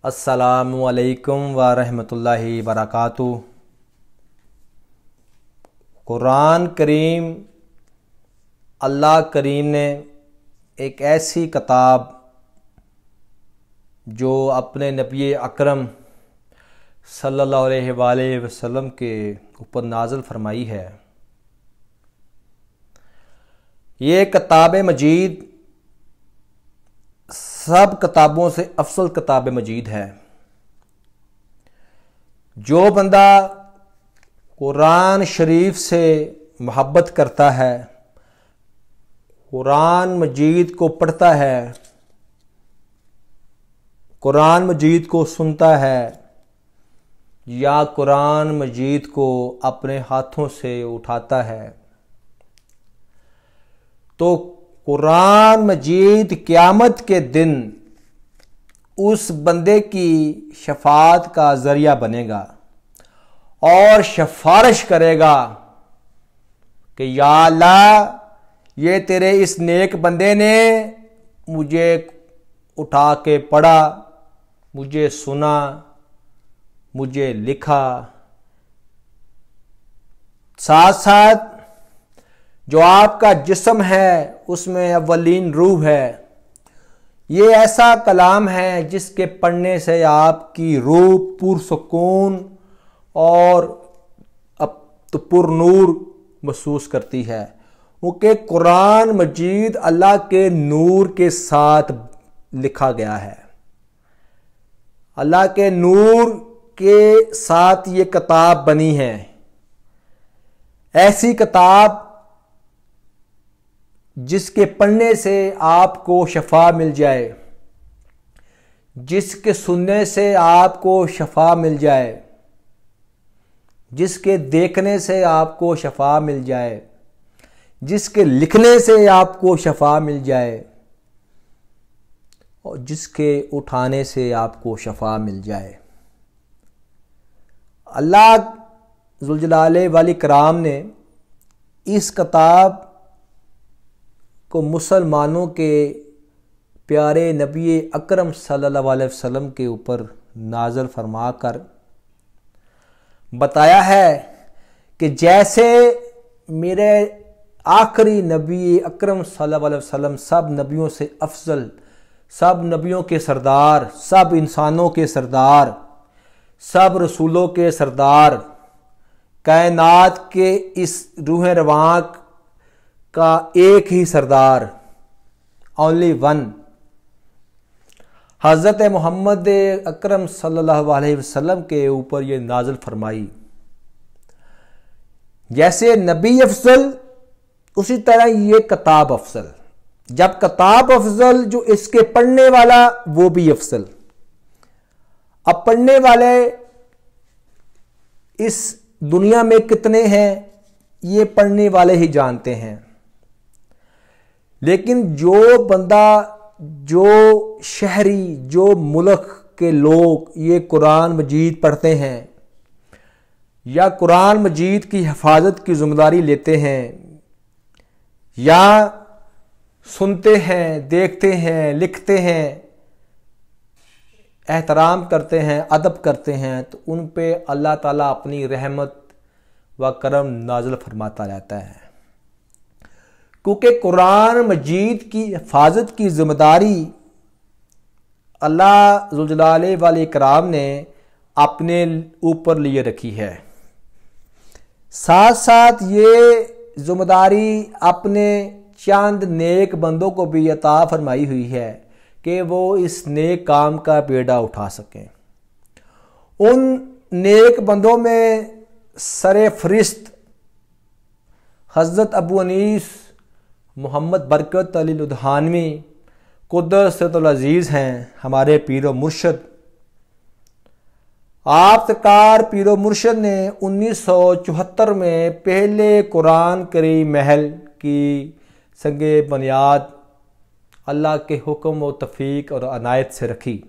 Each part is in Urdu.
السلام علیکم ورحمۃ اللہ وبرکاتہ۔ قرآن کریم اللہ کریم نے ایک ایسی کتاب جو اپنے نبی اکرم صلی اللہ علیہ وآلہ وسلم کے اوپر نازل فرمائی ہے۔ یہ کتاب مجید سب کتابوں سے افضل کتاب مجید ہے۔ جو بندہ قرآن شریف سے محبت کرتا ہے، قرآن مجید کو پڑھتا ہے، قرآن مجید کو سنتا ہے یا قرآن مجید کو اپنے ہاتھوں سے اٹھاتا ہے تو قرآن مجید قیامت کے دن اس بندے کی شفاعت کا ذریعہ بنے گا اور سفارش کرے گا کہ یا اللہ، یہ تیرے اس نیک بندے نے مجھے اٹھا کے پڑھا، مجھے سنا، مجھے لکھا، ساتھ ساتھ جو آپ کا جسم ہے اس میں اولین روح ہے۔ یہ ایسا کلام ہے جس کے پڑھنے سے آپ کی روح پرسکون اور پر نور محسوس کرتی ہے، کیونکہ قرآن مجید اللہ کے نور کے ساتھ لکھا گیا ہے۔ اللہ کے نور کے ساتھ یہ کتاب بنی ہے۔ ایسی کتاب جس کے پڑھنے سے آپ کو شفا مل جائے، جس کے سننے سے آپ کو شفا مل جائے، جس کے دیکھنے سے آپ کو شفا مل جائے، جس کے لکھنے سے آپ کو شفا مل جائے اور جس کے اٹھانے سے آپ کو شفا مل جائے۔ اللہ ذوالجلال والاکرام نے اس کتاب کو مسلمانوں کے پیارے نبی اکرم صلی اللہ علیہ وسلم کے اوپر نازل فرما کر بتایا ہے کہ جیسے میرے آخری نبی اکرم صلی اللہ علیہ وسلم سب نبیوں سے افضل، سب نبیوں کے سردار، سب انسانوں کے سردار، سب رسولوں کے سردار، کائنات کے اس روح رواں کا ایک ہی سردار، اونلی ون، حضرت محمد اکرم صلی اللہ علیہ وسلم کے اوپر یہ نازل فرمائی۔ جیسے نبی افضل اسی طرح یہ کتاب افضل۔ جب کتاب افضل جو اس کے پڑھنے والا وہ بھی افضل۔ اب پڑھنے والے اس دنیا میں کتنے ہیں یہ پڑھنے والے ہی جانتے ہیں، لیکن جو بندہ، جو شہری، جو ملک کے لوگ یہ قرآن مجید پڑھتے ہیں یا قرآن مجید کی حفاظت کی ذمہ داری لیتے ہیں یا سنتے ہیں، دیکھتے ہیں، لکھتے ہیں، احترام کرتے ہیں، ادب کرتے ہیں، تو ان پہ اللہ تعالیٰ اپنی رحمت و کرم نازل فرماتا رہتا ہے، کیونکہ قرآن مجید کی حفاظت کی ذمہ داری اللہ ذوالجلال والاکرام نے اپنے اوپر لیے رکھی ہے۔ ساتھ ساتھ یہ ذمہ داری اپنے چند نیک بندوں کو بھی عطا فرمائی ہوئی ہے کہ وہ اس نیک کام کا بیڑا اٹھا سکیں۔ ان نیک بندوں میں سر فہرست حضرت ابو انیس محمد برکت علی لدھیانوی قدس العزیز ہیں، ہمارے پیر و مرشد۔ آپ سرکار پیر و مرشد نے 1974 میں پہلے قرآن کریم محل کی سنگ بنیاد اللہ کے حکم و توفیق اور عنایت سے رکھی۔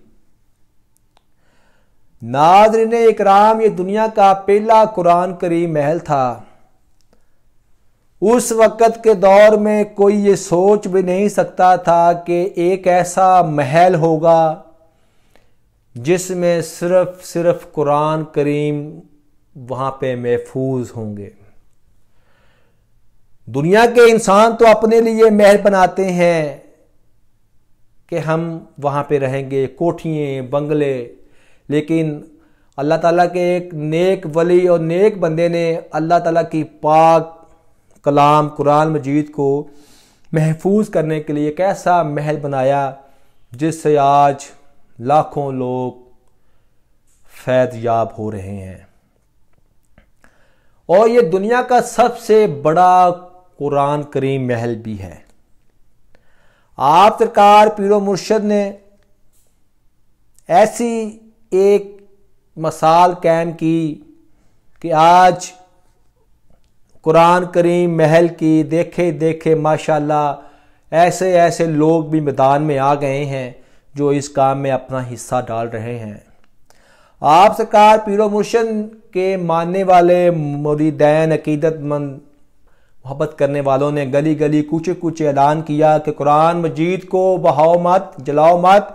ناظرین اکرام، یہ دنیا کا پہلا قرآن کریم محل تھا۔ اس وقت کے دور میں کوئی یہ سوچ بھی نہیں سکتا تھا کہ ایک ایسا محل ہوگا جس میں صرف قرآن کریم وہاں پہ محفوظ ہوں گے۔ دنیا کے انسان تو اپنے لیے محل بناتے ہیں کہ ہم وہاں پہ رہیں گے، کوٹھیاں، بنگلے، لیکن اللہ تعالیٰ کے ایک نیک ولی اور نیک بندے نے اللہ تعالیٰ کی پاک کلام قرآن مجید کو محفوظ کرنے کے لیے ایک ایسا محل بنایا جس سے آج لاکھوں لوگ فیض یاب ہو رہے ہیں، اور یہ دنیا کا سب سے بڑا قرآن کریم محل بھی ہے۔ آپ سرکار پیر و مرشد نے ایسی ایک مثال قائم کی کہ آج قرآن کریم محل کی دیکھے ماشاءاللہ ایسے لوگ بھی میدان میں آ گئے ہیں جو اس کام میں اپنا حصہ ڈال رہے ہیں۔ آپ سرکار پیر و مرشد کے ماننے والے مریدین، عقیدت مند، محبت کرنے والوں نے گلی گلی کوچے اعلان کیا کہ قرآن مجید کو بہاؤ مت، جلاؤ مت،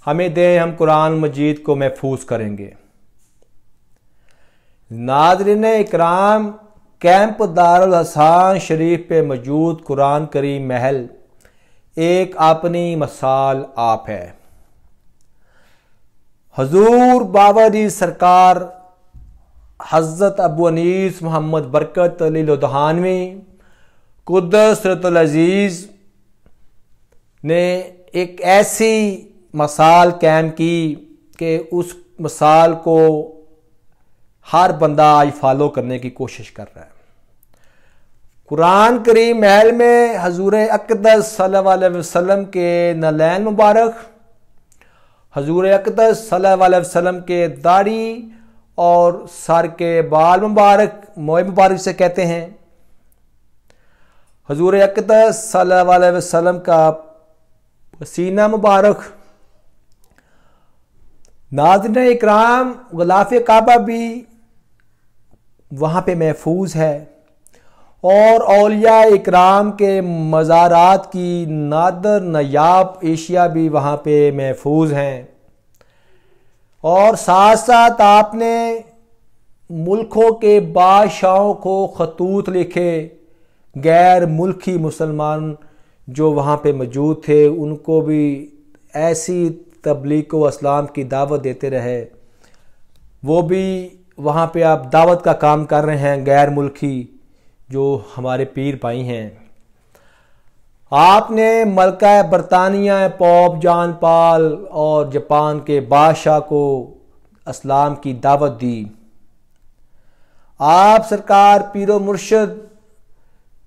ہمیں دیں، ہم قرآن مجید کو محفوظ کریں گے۔ ناظرین اکرام، کیمپ دارالحسان شریف پہ موجود قرآن کریم محل ایک اپنی مثال آپ ہے۔ حضور بابا جی سرکار حضرت ابو انیس محمد برکت علی لدھیانوی قدس سرۃ العزیز نے ایک ایسی مثال قائم کی کہ اس مثال کو ہر بندہ آج فالو کرنے کی کوشش کر رہا ہے۔ قرآن کریم محل میں حضور اقدس صلی اللہ علیہ وسلم کے نالین مبارک، حضور اقدس صلی اللہ علیہ وسلم کے داڑھی اور سر کے بال مبارک، موئے مبارک سے کہتے ہیں، حضور اقدس صلی اللہ علیہ وسلم کا پسینہ مبارک۔ ناظرین اکرام، غلاف کعبہ بھی وہاں پہ محفوظ ہے، اور اولیاء اکرام کے مزارات کی نادر نایاب اشیاء بھی وہاں پہ محفوظ ہیں، اور ساتھ آپ نے ملکوں کے بادشاہوں کو خطوط لکھے، غیر ملکی مسلمان جو وہاں پہ موجود تھے ان کو بھی ایسی تبلیغ و اسلام کی دعوت دیتے رہے، وہ بھی وہاں پہ آپ دعوت کا کام کر رہے ہیں، غیر ملکی جو ہمارے پیر بھائی ہیں۔ آپ نے ملکہ برطانیہ پوپ جان پال اور جاپان کے بادشاہ کو اسلام کی دعوت دی۔ آپ سرکار پیر و مرشد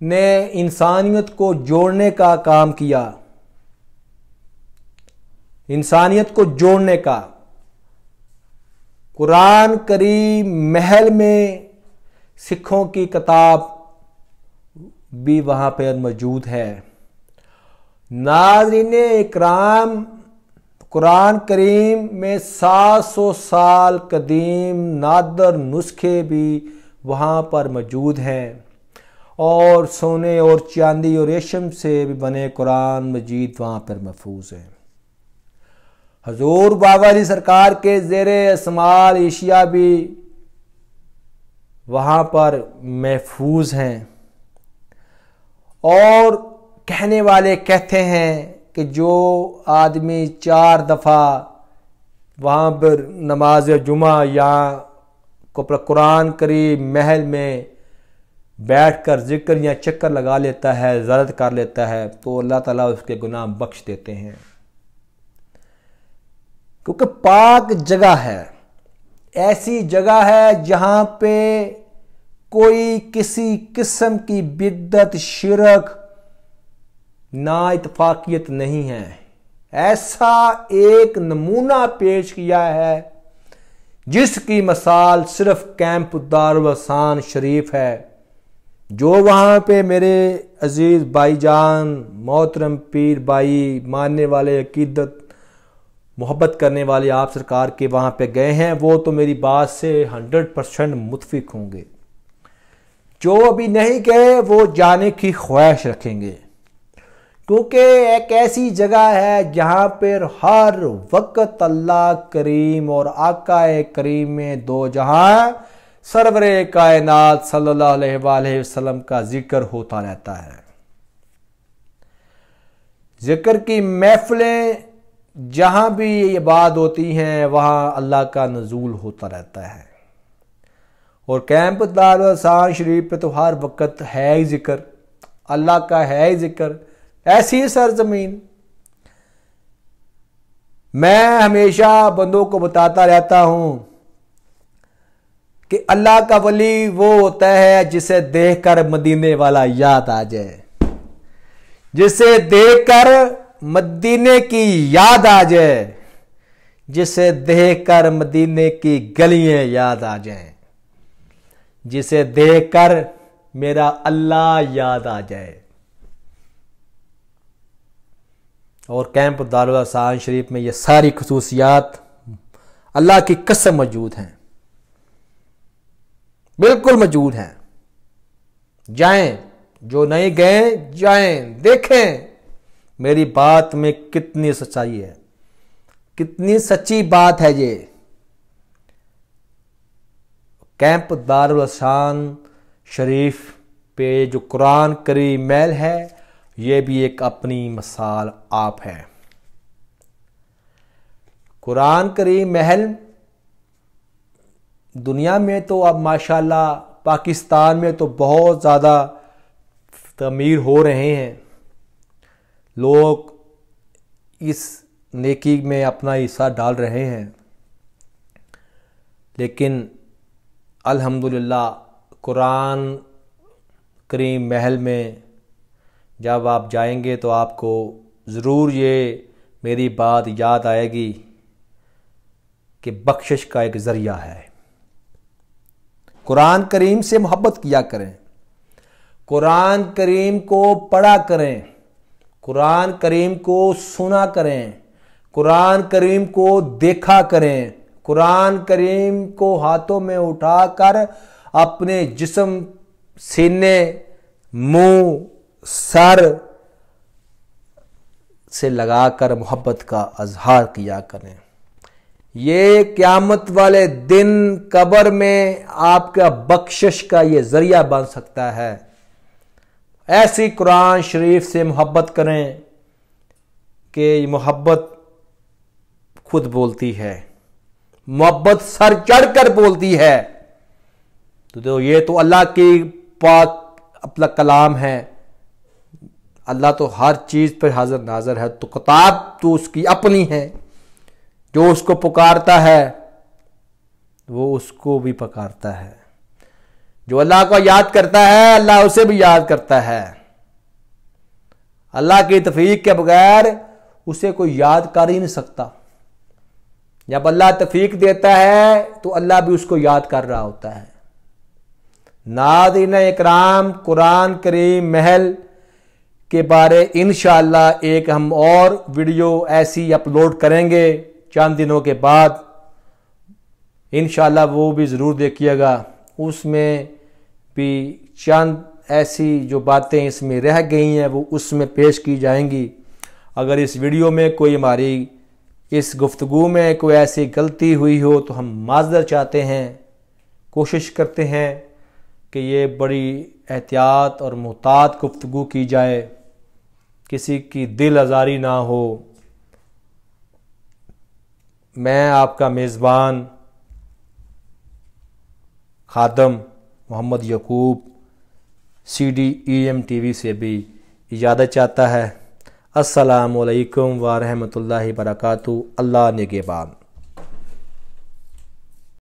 نے انسانیت کو جوڑنے کا کام کیا، انسانیت کو جوڑنے کا۔ قرآن کریم محل میں سکھوں کی کتاب بھی وہاں پر موجود ہے۔ ناظرین اکرام، قرآن کریم میں 700 سال قدیم نادر نسخے بھی وہاں پر موجود ہیں، اور سونے اور چاندی اور ریشم سے بھی بنے قرآن مجید وہاں پر محفوظ ہیں۔ حضور بابا جی سرکار کے زیر اسمال اشیاء بھی وہاں پر محفوظ ہیں، اور کہنے والے کہتے ہیں کہ جو آدمی 4 دفعہ وہاں پر نماز جمعہ یا قرآن کریم محل میں بیٹھ کر ذکر یا چکر لگا لیتا ہے، زیارت کر لیتا ہے، تو اللہ تعالیٰ اس کے گناہ بخش دیتے ہیں، کیونکہ پاک جگہ ہے، ایسی جگہ ہے جہاں پہ کوئی کسی قسم کی بدعت، شرک، نا اتفاقیت نہیں ہے۔ ایسا ایک نمونہ پیش کیا ہے جس کی مثال صرف کیمپ دارالحسان شریف ہے، جو وہاں پہ میرے عزیز بھائی جان، محترم پیر بھائی، ماننے والے، عقیدت محبت کرنے والے آپ سرکار کے وہاں پہ گئے ہیں، وہ تو میری بات سے 100% متفق ہوں گے۔ جو ابھی نہیں گئے وہ جانے کی خواہش رکھیں گے، کیونکہ ایک ایسی جگہ ہے جہاں پر ہر وقت اللہ کریم اور آقا کریم میں دو جہاں سرور کائنات صلی اللہ علیہ وآلہ وسلم کا ذکر ہوتا رہتا ہے۔ ذکر کی محفلیں جہاں بھی یہ بات ہوتی ہیں وہاں اللہ کا نزول ہوتا رہتا ہے، اور کیمپ دارالحسان شریف پہ تو ہر وقت ہے ہی ذکر، اللہ کا ہے ہی ذکر۔ ایسی سرزمین میں ہمیشہ بندوں کو بتاتا رہتا ہوں کہ اللہ کا ولی وہ ہوتا ہے جسے دیکھ کر مدینے والا یاد آ جائے، جسے دیکھ کر مدینے کی یاد آ جائے، جسے دیکھ کر مدینے کی گلیاں یاد آ جائیں، جسے دیکھ کر میرا اللہ یاد آ جائے۔ اور کیمپ دارالحسان شریف میں یہ ساری خصوصیات اللہ کی قسم موجود ہیں، بالکل موجود ہیں۔ جائیں، جو نہیں گئے جائیں، دیکھیں میری بات میں کتنی سچائی ہے، کتنی سچی بات ہے۔ یہ کیمپ دارالحسان شریف پہ جو قرآن کریم محل ہے یہ بھی ایک اپنی مثال آپ ہے۔ قرآن کریم محل دنیا میں تو اب ماشاءاللہ پاکستان میں تو بہت زیادہ تعمیر ہو رہے ہیں، لوگ اس نیکی میں اپنا حصہ ڈال رہے ہیں، لیکن الحمدللہ قرآن کریم محل میں جب آپ جائیں گے تو آپ کو ضرور یہ میری بات یاد آئے گی کہ بخشش کا ایک ذریعہ ہے۔ قرآن کریم سے محبت کیا کریں، قرآن کریم کو پڑھا کریں، قرآن کریم کو سنا کریں، قرآن کریم کو دیکھا کریں، قرآن کریم کو ہاتھوں میں اٹھا کر اپنے جسم، سینے، منہ، سر سے لگا کر محبت کا اظہار کیا کریں۔ یہ قیامت والے دن قبر میں آپ کا بخشش کا یہ ذریعہ بن سکتا ہے۔ ایسی قرآن شریف سے محبت کریں کہ یہ محبت خود بولتی ہے، محبت سر چڑھ کر بولتی ہے۔ تو یہ تو اللہ کی پاک اپنا کلام ہے، اللہ تو ہر چیز پر حاضر ناظر ہے، تو کتاب تو اس کی اپنی ہے، جو اس کو پکارتا ہے وہ اس کو بھی پکارتا ہے، جو اللہ کو یاد کرتا ہے اللہ اسے بھی یاد کرتا ہے۔ اللہ کی توفیق کے بغیر اسے کوئی یاد کر ہی نہیں سکتا۔ جب اللہ توفیق دیتا ہے تو اللہ بھی اس کو یاد کر رہا ہوتا ہے۔ ناظرین اکرام، قرآن کریم محل کے بارے انشاءاللہ ایک ہم اور ویڈیو ایسی اپلوڈ کریں گے چند دنوں کے بعد، انشاءاللہ وہ بھی ضرور دیکھیے گا۔ اس میں بھی چند ایسی جو باتیں اس میں رہ گئی ہیں وہ اس میں پیش کی جائیں گی۔ اگر اس ویڈیو میں کوئی ہماری اس گفتگو میں کوئی ایسی غلطی ہوئی ہو تو ہم معذرت چاہتے ہیں، کوشش کرتے ہیں کہ یہ بڑی احتیاط اور محتاط گفتگو کی جائے، کسی کی دل آزاری نہ ہو۔ میں آپ کا میزبان خادم محمد یعقوب CDEM TV سے بھی اجازت چاہتا ہے۔ السلام علیکم ورحمۃ اللہ وبرکاتہ۔ اللہ نگہبان۔